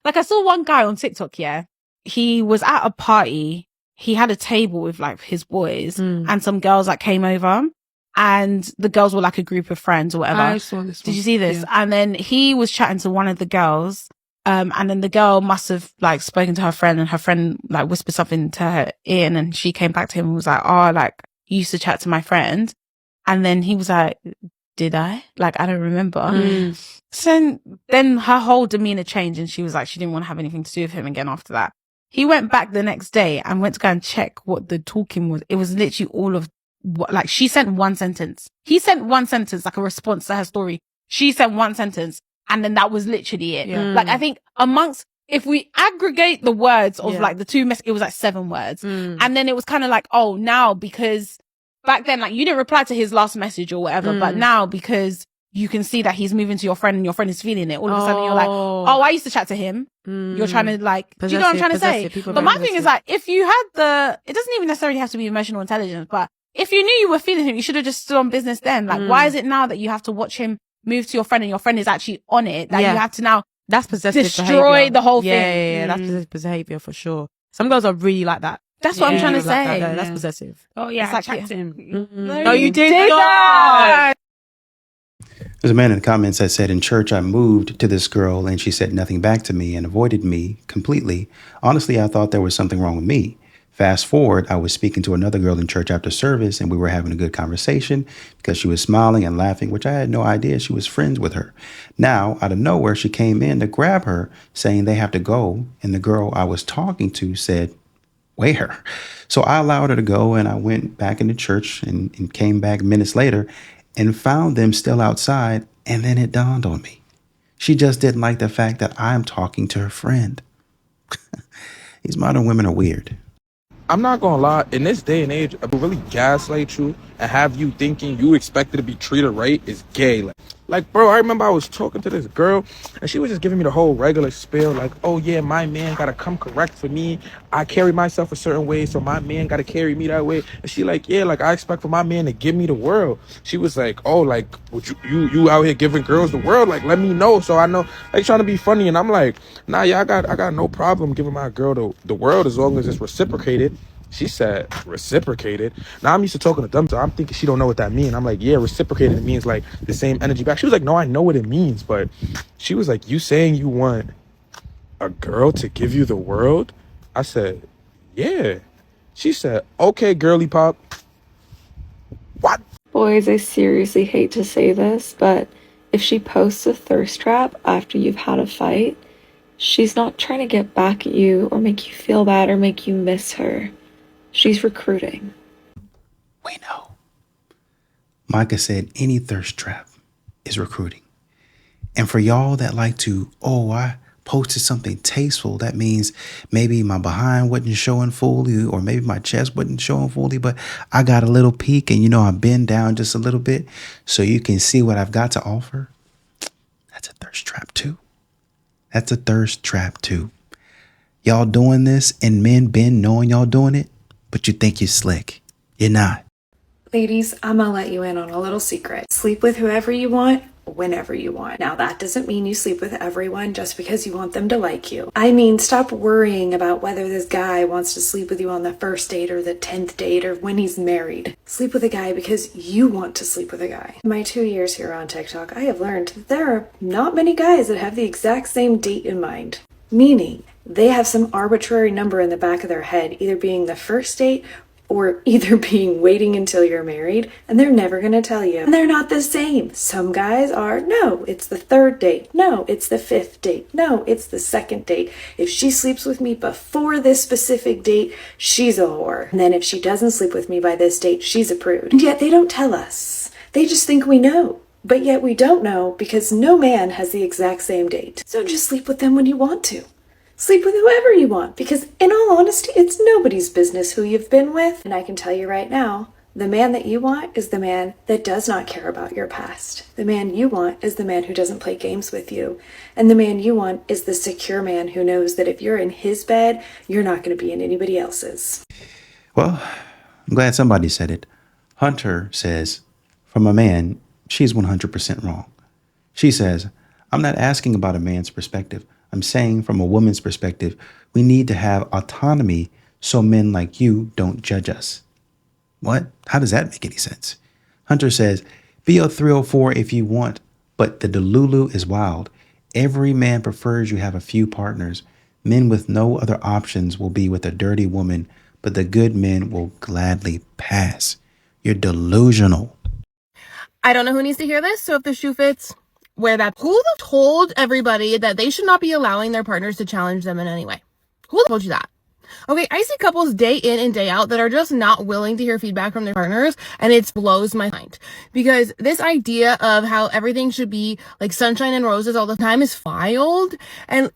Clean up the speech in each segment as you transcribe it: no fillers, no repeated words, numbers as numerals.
Like, I saw one guy on TikTok, yeah. He was at a party. He had a table with like his boys and some girls that came over, and the girls were like a group of friends or whatever. I saw this one. Did you see this? Yeah. And then he was chatting to one of the girls. And then the girl must have like spoken to her friend, and her friend like whispered something to her ear, and then she came back to him and was like, oh, like, you used to chat to my friend. And then he was like, did I? Like, I don't remember. So then her whole demeanor changed, and she was like, she didn't want to have anything to do with him again after that. He went back the next day and went to go and check what the talking was. It was literally all of what, like, she sent one sentence. He sent one sentence, like a response to her story. She sent one sentence, and then that was literally it. Yeah. Like, I think if we aggregate the words of like the two it was like 7 words. And then it was kind of like, oh, now because back then, like, you didn't reply to his last message or whatever, but now because you can see that he's moving to your friend and your friend is feeling it, all of a sudden you're like, oh, I used to chat to him. You're trying to like, do you know what I'm trying to say? But my thing is like, if you had it doesn't even necessarily have to be emotional intelligence, but if you knew you were feeling him, you should have just stood on business then. Like, why is it now that you have to watch him move to your friend and your friend is actually on it, that you have to now that's possessive destroy behavior. the whole thing? Yeah, that's possessive behavior for sure. Some girls are really like that. That's what I'm trying to say. Like that. That's possessive. Oh yeah, It's like, I checked him. No, you did not. There's a man in the comments that said, in church, I moved to this girl and she said nothing back to me and avoided me completely. Honestly, I thought there was something wrong with me. Fast forward, I was speaking to another girl in church after service and we were having a good conversation because she was smiling and laughing, which I had no idea she was friends with her. Now, out of nowhere, she came in to grab her saying they have to go. And the girl I was talking to said, where? So I allowed her to go and I went back into church and came back minutes later and found them still outside. And then it dawned on me. She just didn't like the fact that I'm talking to her friend. These modern women are weird. I'm not gonna lie, in this day and age, I really gaslight you and have you thinking you expected to be treated right is gay. Like, bro, I remember I was talking to this girl and she was just giving me the whole regular spiel, like, oh yeah, my man gotta come correct for me. I carry myself a certain way, so my man gotta carry me that way. And she like, yeah, like I expect for my man to give me the world. She was like, oh, like, would you out here giving girls the world? Like, let me know so I know. Like, trying to be funny. And I'm like, nah, yeah, I got no problem giving my girl the world as long as it's reciprocated. She said reciprocated. Now I'm used to talking to them, so I'm thinking she don't know what that means. I'm like, yeah, reciprocated, it means like the same energy back. She was like, no, I know what it means, but she was like, you saying you want a girl to give you the world? I said, yeah. She said, okay, girly pop. What? Boys, I seriously hate to say this, but if she posts a thirst trap after you've had a fight, she's not trying to get back at you or make you feel bad or make you miss her. She's recruiting. We know. Micah said any thirst trap is recruiting. And for y'all that like to, oh, I posted something tasteful, that means maybe my behind wasn't showing fully or maybe my chest wasn't showing fully, but I got a little peek and, I bend down just a little bit so you can see what I've got to offer. That's a thirst trap too. That's a thirst trap too. Y'all doing this and men been knowing y'all doing it, but you think you're slick. You're not. Ladies, I'm gonna let you in on a little secret. Sleep with whoever you want, whenever you want. Now, that doesn't mean you sleep with everyone just because you want them to like you. I mean, stop worrying about whether this guy wants to sleep with you on the first date or the 10th date or when he's married. Sleep with a guy because you want to sleep with a guy. In my 2 years here on TikTok, I have learned that there are not many guys that have the exact same date in mind. Meaning, they have some arbitrary number in the back of their head, either being the first date or either being waiting until you're married, and they're never going to tell you. And they're not the same. Some guys are, no, it's the 3rd date. No, it's the 5th date. No, it's the 2nd date. If she sleeps with me before this specific date, she's a whore. And then if she doesn't sleep with me by this date, she's a prude. And yet they don't tell us. They just think we know. But yet we don't know because no man has the exact same date. So just sleep with them when you want to. Sleep with whoever you want, because in all honesty, it's nobody's business who you've been with. And I can tell you right now, the man that you want is the man that does not care about your past. The man you want is the man who doesn't play games with you. And the man you want is the secure man who knows that if you're in his bed, you're not going to be in anybody else's. Well, I'm glad somebody said it. Hunter says, from a man, she's 100% wrong. She says, I'm not asking about a man's perspective. I'm saying from a woman's perspective, we need to have autonomy so men like you don't judge us. What? How does that make any sense? Hunter says, be a 304 if you want, but the Delulu is wild. Every man prefers you have a few partners. Men with no other options will be with a dirty woman, but the good men will gladly pass. You're delusional. I don't know who needs to hear this, so if the shoe fits, wear that. Who told everybody that they should not be allowing their partners to challenge them in any way? Who told you that? Okay, I see couples day in and day out that are just not willing to hear feedback from their partners, and it blows my mind. Because this idea of how everything should be like sunshine and roses all the time is wild, and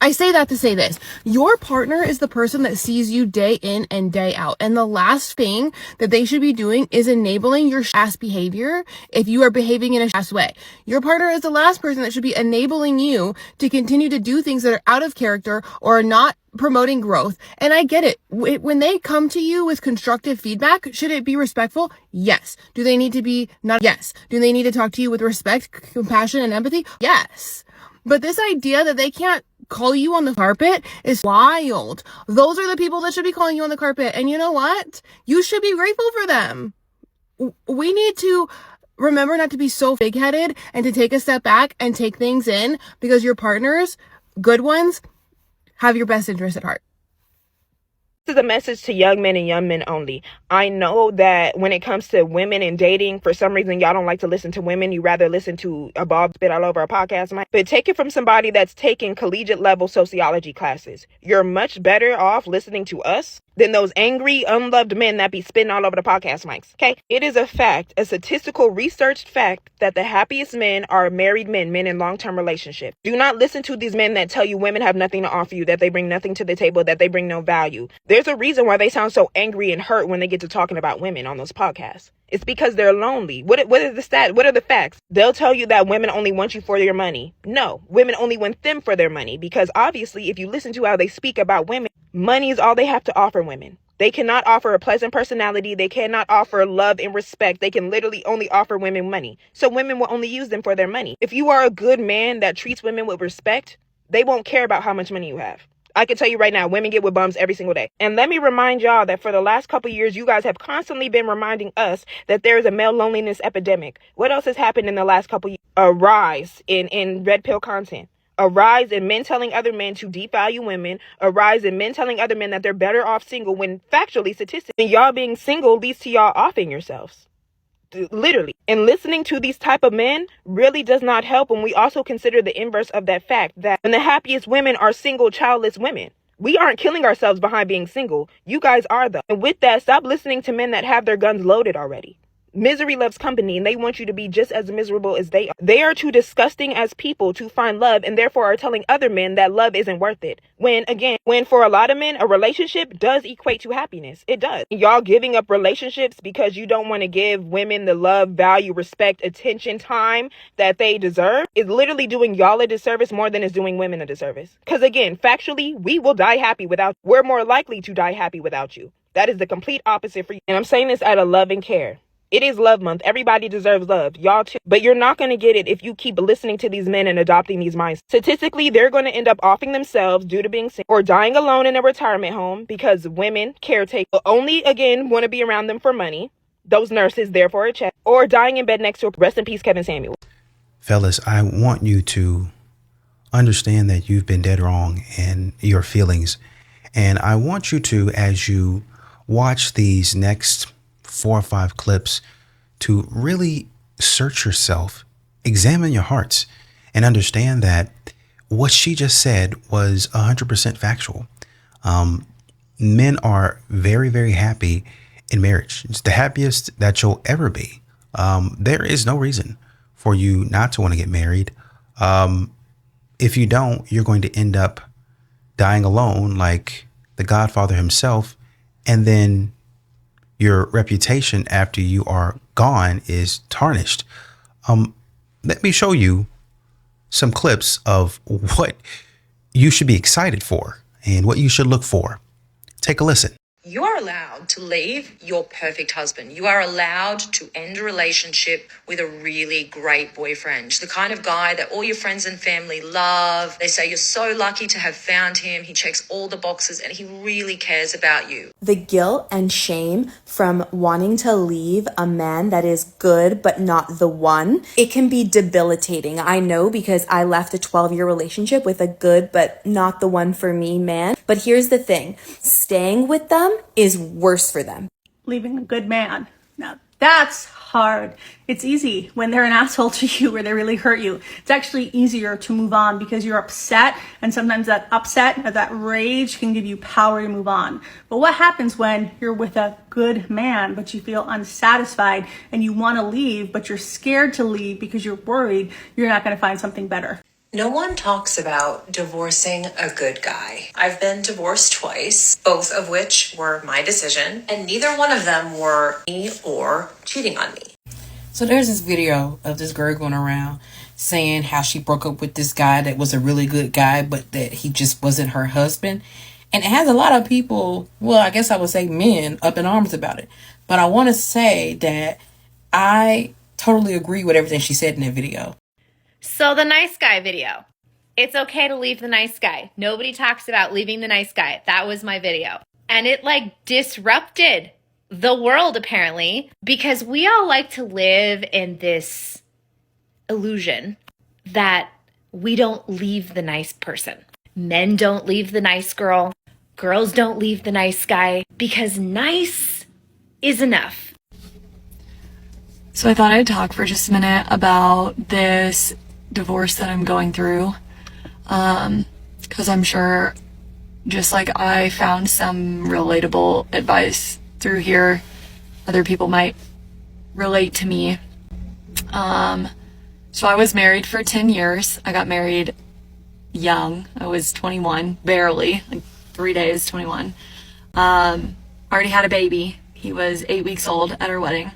I say that to say this. Your partner is the person that sees you day in and day out. And the last thing that they should be doing is enabling your ass behavior if you are behaving in a ass way. Your partner is the last person that should be enabling you to continue to do things that are out of character or are not promoting growth. And I get it. When they come to you with constructive feedback, should it be respectful? Yes. Do they need to be not? Yes. Do they need to talk to you with respect, compassion, and empathy? Yes. But this idea that they can't call you on the carpet is wild. Those are the people that should be calling you on the carpet. And you know what? You should be grateful for them. We need to remember not to be so big-headed and to take a step back and take things in, because your partners, good ones, have your best interest at heart. This is a message to young men and young men only. I know that when it comes to women and dating, for some reason, y'all don't like to listen to women. You rather listen to a bald spit all over a podcast mic. But take it from somebody that's taking collegiate level sociology classes. You're much better off listening to us than those angry, unloved men that be spitting all over the podcast mics. Okay? It is a fact, a statistical researched fact, that the happiest men are married men, men in long-term relationships. Do not listen to these men that tell you women have nothing to offer you, that they bring nothing to the table, that they bring no value. There's a reason why they sound so angry and hurt when they get to talking about women on those podcasts. It's because they're lonely. What are the stats? What are the facts? They'll tell you that women only want you for your money. No, women only want them for their money, because obviously if you listen to how they speak about women, money is all they have to offer women. They cannot offer a pleasant personality. They cannot offer love and respect. They can literally only offer women money. So women will only use them for their money. If you are a good man that treats women with respect, they won't care about how much money you have. I can tell you right now, women get with bums every single day. And let me remind y'all that for the last couple of years, you guys have constantly been reminding us that there is a male loneliness epidemic. What else has happened in the last couple of years? A rise in red pill content. A rise in men telling other men to devalue women. A rise in men telling other men that they're better off single, when factually, statistically, y'all being single leads to y'all offing yourselves. Literally. And listening to these type of men really does not help when we also consider the inverse of that fact, that when the happiest women are single, childless women. We aren't killing ourselves behind being single. You guys are, though. And with that, stop listening to men that have their guns loaded already. Misery loves company, and they want you to be just as miserable as they are. They are too disgusting as people to find love, and therefore are telling other men that love isn't worth it. When for a lot of men, a relationship does equate to happiness. It does. Y'all giving up relationships because you don't want to give women the love, value, respect, attention, time that they deserve is literally doing y'all a disservice more than it's doing women a disservice. Because again, factually, we will die happy without you. We're more likely to die happy without you. That is the complete opposite for you. And I'm saying this out of love and care. It is love month. Everybody deserves love. Y'all too. But you're not going to get it if you keep listening to these men and adopting these minds. Statistically, they're going to end up offing themselves due to being sick, or dying alone in a retirement home because women, caretakers, only, again, want to be around them for money. Those nurses there for a check. Or dying in bed next to a, rest in peace, Kevin Samuel. Fellas, I want you to understand that you've been dead wrong in your feelings. And I want you to, as you watch these next 4 or 5 clips, to really search yourself, examine your hearts, and understand that what she just said was 100% factual. Men are very, very happy in marriage. It's the happiest that you'll ever be. There is no reason for you not to want to get married. If you don't, you're going to end up dying alone like the Godfather himself, and then your reputation after you are gone is tarnished. Let me show you some clips of what you should be excited for and what you should look for. Take a listen. You are allowed to leave your perfect husband. You are allowed to end a relationship with a really great boyfriend. The kind of guy that all your friends and family love. They say you're so lucky to have found him. He checks all the boxes and he really cares about you. The guilt and shame from wanting to leave a man that is good but not the one, it can be debilitating. I know, because I left a 12-year relationship with a good but not the one for me man. But here's the thing, staying with them is worse for them. Leaving a good man. Now that's hard. It's easy when they're an asshole to you or they really hurt you. It's actually easier to move on because you're upset, and sometimes that upset or that rage can give you power to move on. But what happens when you're with a good man but you feel unsatisfied and you want to leave but you're scared to leave because you're worried you're not going to find something better? No one talks about divorcing a good guy. I've been divorced twice, both of which were my decision, and neither one of them were me or cheating on me. So there's this video of this girl going around saying how she broke up with this guy that was a really good guy, but that he just wasn't her husband. And it has a lot of people, well, I guess I would say men, up in arms about it. But I want to say that I totally agree with everything she said in that video. So the nice guy video. It's okay to leave the nice guy. Nobody talks about leaving the nice guy. That was my video. And it disrupted the world apparently, because we all like to live in this illusion that we don't leave the nice person. Men don't leave the nice girl. Girls don't leave the nice guy, because nice is enough. So I thought I'd talk for just a minute about this divorce that I'm going through, because I'm sure, just like I found some relatable advice through here, other people might relate to me. So I was married for 10 years. I got married young. I was 21, barely, 3 days, 21. Already had a baby. He was 8 weeks old at our wedding.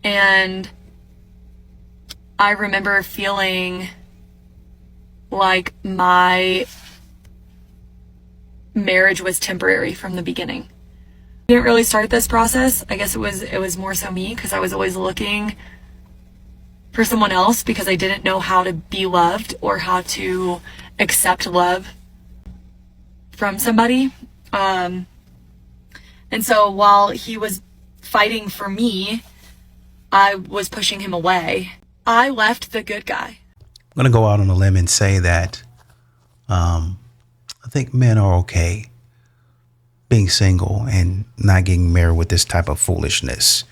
And I remember feeling like my marriage was temporary from the beginning. I didn't really start this process. I guess it was more so me, because I was always looking for someone else because I didn't know how to be loved or how to accept love from somebody. And so while he was fighting for me, I was pushing him away. I left the good guy. I'm going to go out on a limb and say that I think men are okay being single and not getting married with this type of foolishness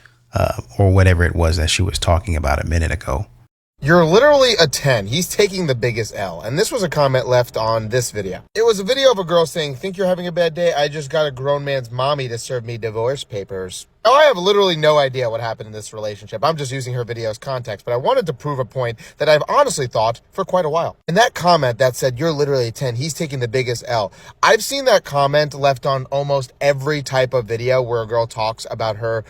or whatever it was that she was talking about a minute ago. You're literally a 10. He's taking the biggest L. And this was a comment left on this video. It was a video of a girl saying, "Think you're having a bad day? I just got a grown man's mommy to serve me divorce papers." Now, I have literally no idea what happened in this relationship. I'm just using her video as context, but I wanted to prove a point that I've honestly thought for quite a while. And that comment that said, "You're literally a 10, he's taking the biggest L." I've seen that comment left on almost every type of video where a girl talks about her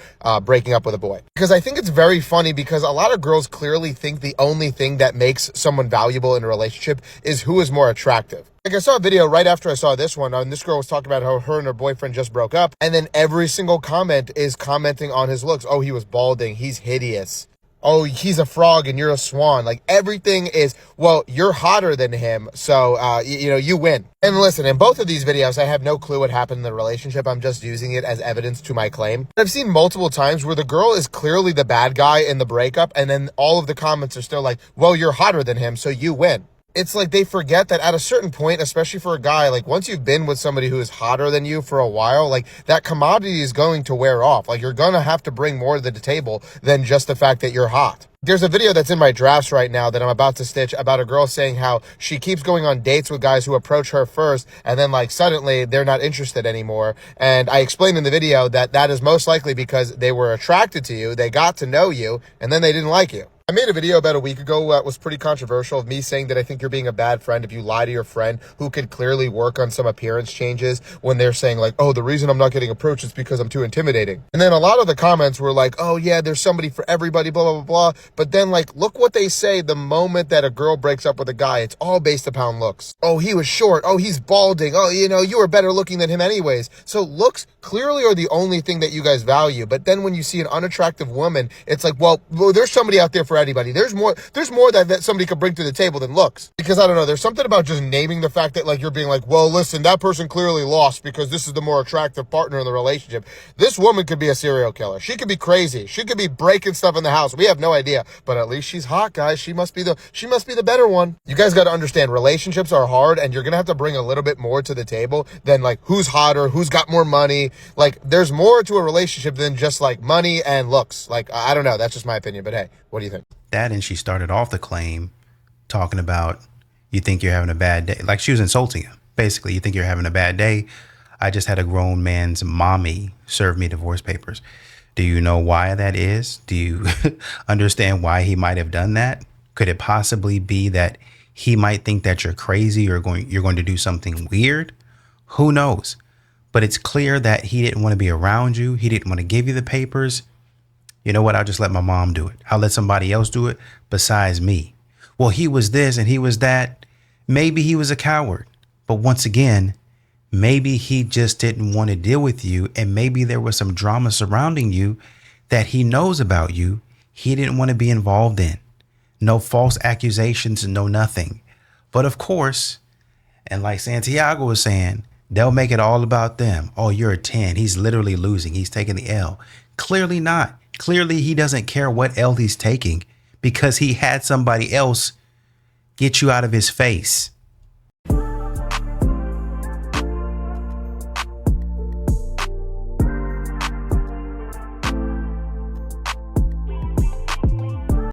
breaking up with a boy. Because I think it's very funny, because a lot of girls clearly think the only thing that makes someone valuable in a relationship is who is more attractive. Like, I saw a video right after I saw this one, and this girl was talking about how her and her boyfriend just broke up, and then every single comment is commenting on his looks. Oh, he was balding. He's hideous. Oh, he's a frog and you're a swan. Like, everything is, well, you're hotter than him, so, you win. And listen, in both of these videos, I have no clue what happened in the relationship. I'm just using it as evidence to my claim. I've seen multiple times where the girl is clearly the bad guy in the breakup, and then all of the comments are still like, well, you're hotter than him, so you win. It's like they forget that at a certain point, especially for a guy, like once you've been with somebody who is hotter than you for a while, like that commodity is going to wear off. Like, you're going to have to bring more to the table than just the fact that you're hot. There's a video that's in my drafts right now that I'm about to stitch about a girl saying how she keeps going on dates with guys who approach her first, and then suddenly they're not interested anymore. And I explained in the video that that is most likely because they were attracted to you, they got to know you, and then they didn't like you. I made a video about a week ago that was pretty controversial of me saying that I think you're being a bad friend if you lie to your friend who could clearly work on some appearance changes when they're saying like, oh, the reason I'm not getting approached is because I'm too intimidating. And then a lot of the comments were like, oh yeah, there's somebody for everybody, blah, blah, blah, blah. But then like, look what they say the moment that a girl breaks up with a guy. It's all based upon looks. Oh, he was short. Oh, he's balding. Oh, you were better looking than him anyways. So looks clearly are the only thing that you guys value. But then when you see an unattractive woman, it's like, well, there's somebody out there for anybody. There's more that somebody could bring to the table than looks. Because I don't know, there's something about just naming the fact that like you're being like, well, listen, that person clearly lost because this is the more attractive partner in the relationship. This woman could be a serial killer. She could be crazy. She could be breaking stuff in the house. We have no idea. But at least she's hot, guys. She must be the better one. You guys got to understand, relationships are hard, and you're gonna have to bring a little bit more to the table than like who's hotter, who's got more money. Like there's more to a relationship than just like money and looks. Like I don't know, that's just my opinion, but hey, what do you think? That, and she started off the claim talking about, you think you're having a bad day. Like she was insulting him. Basically, you think you're having a bad day. I just had a grown man's mommy serve me divorce papers. Do you know why that is? Do you understand why he might have done that? Could it possibly be that he might think that you're crazy or you're going to do something weird? Who knows? But it's clear that he didn't want to be around you. He didn't want to give you the papers. You know what? I'll just let my mom do it. I'll let somebody else do it besides me. Well, he was this and he was that. Maybe he was a coward. But once again, maybe he just didn't want to deal with you. And maybe there was some drama surrounding you that he knows about you. He didn't want to be involved in. No false accusations, no nothing. But of course, and like Santiago was saying, they'll make it all about them. Oh, you're a 10. He's literally losing. He's taking the L. Clearly not. Clearly, he doesn't care what L he's taking because he had somebody else get you out of his face.